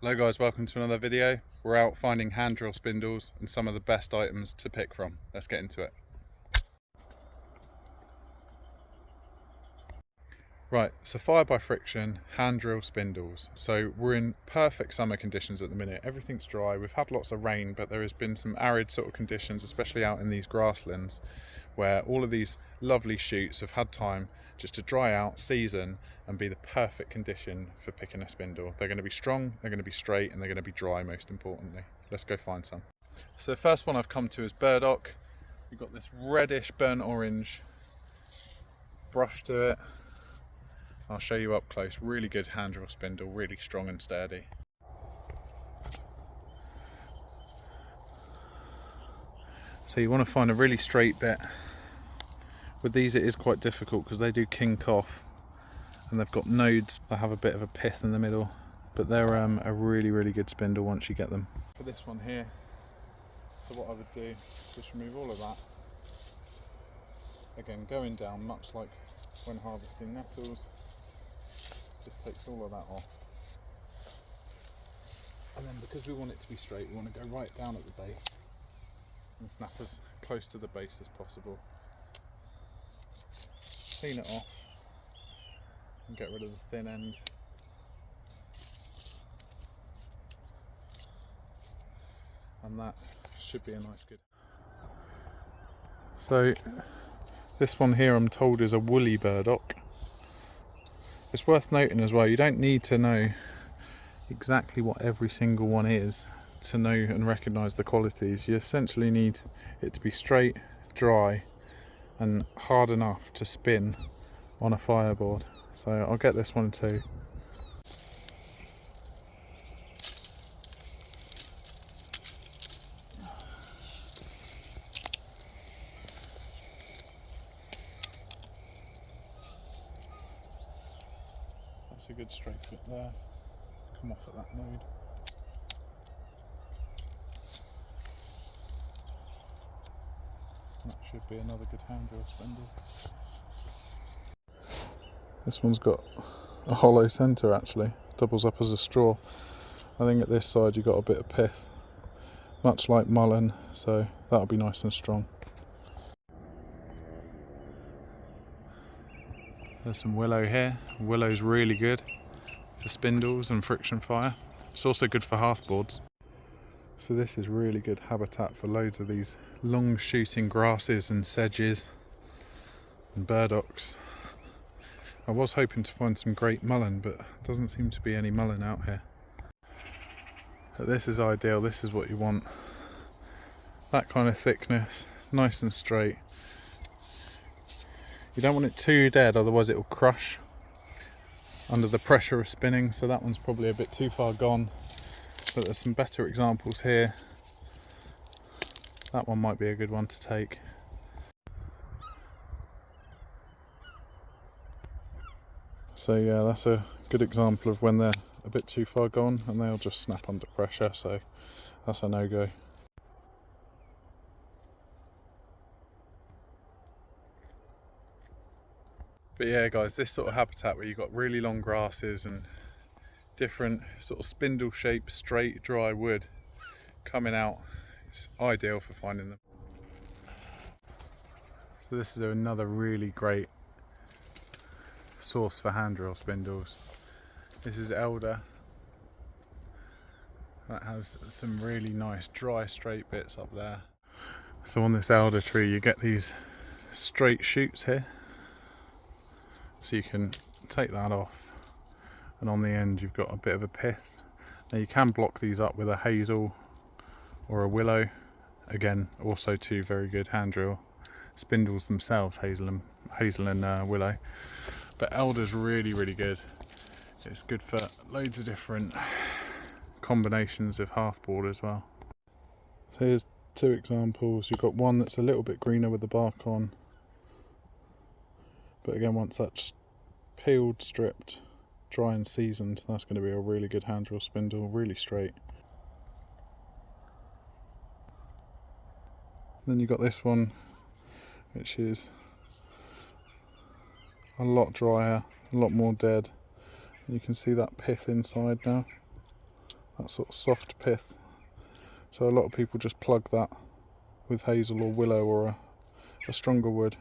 Hello guys, welcome to another video. We're out finding hand drill spindles and some of the best items to pick from. Let's get into it. Right, so fire by friction, hand drill spindles. So we're in perfect summer conditions at the minute. Everything's dry. We've had lots of rain, but there has been some arid sort of conditions, especially out in these grasslands, where all of these lovely shoots have had time just to dry out, season, and be the perfect condition for picking a spindle. They're going to be strong, they're going to be straight, and they're going to be dry, most importantly. Let's go find some. So the first one I've come to is Burdock. You've got this reddish burnt orange brush to it. I'll show you up close. Really good hand drill spindle, really strong and sturdy. So you want to find a really straight bit. With these it is quite difficult because they do kink off and they've got nodes that have a bit of a pith in the middle, but they're a really good spindle once you get them. For this one here, so what I would do is just remove all of that. Again, going down much like when harvesting nettles. Just takes all of that off, and then because we want it to be straight, we want to go right down at the base and snap as close to the base as possible. Clean it off and get rid of the thin end. And that should be a nice good. So this one here I'm told is a woolly burdock. It's worth noting as well, you don't need to know exactly what every single one is to know and recognise the qualities. You essentially need it to be straight, dry and hard enough to spin on a fireboard. So I'll get this one too. That's a good straight fit there. Come off at that node. That should be another good hand drill spindle. This one's got a hollow centre actually, doubles up as a straw. I think at this side you've got a bit of pith, much like Mullien, so that'll be nice and strong. There's some willow here. Willow's really good for spindles and friction fire. It's also good for hearthboards. So this is really good habitat for loads of these long shooting grasses and sedges and burdocks. I was hoping to find some great mullein, but doesn't seem to be any mullein out here. But this is ideal, this is what you want. That kind of thickness, nice and straight. You don't want it too dead, otherwise it will crush under the pressure of spinning, so that one's probably a bit too far gone. But there's some better examples here. That one might be a good one to take. So yeah, that's a good example of when they're a bit too far gone and they'll just snap under pressure, so that's a no-go. But yeah guys, this sort of habitat where you've got really long grasses and different sort of spindle shaped straight dry wood coming out, it's ideal for finding them. So this is another really great source for hand drill spindles. This is elder. That has some really nice dry straight bits up there. So on this elder tree you get these straight shoots here. So you can take that off and on the end you've got a bit of a pith. Now you can block these up with a hazel or a willow. Again, also two very good hand drill spindles themselves, hazel and willow. But elder's really good. It's good for loads of different combinations of hearthboard as well. So here's two examples. You've got one that's a little bit greener with the bark on, but again once that's peeled, stripped, dry and seasoned, that's going to be a really good hand drill spindle, really straight. Then you've got this one which is a lot drier, a lot more dead. You can see that pith inside now. that sort of soft pith. So a lot of people just plug that with hazel or willow or a stronger wood.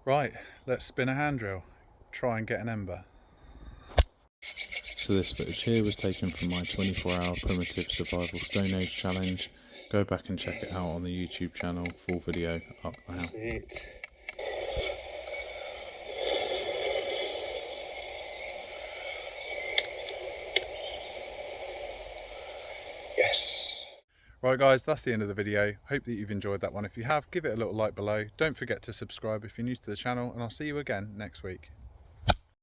Right, let's spin a hand drill, try and get an ember. So this footage here was taken from my 24-hour primitive survival Stone Age challenge. Go back and check it out on the YouTube channel, full video up now. That's it. Yes. Right guys, that's the end of the video. Hope that you've enjoyed that one. If you have, give it a little like below. Don't forget to subscribe if you're new to the channel, and I'll see you again next week.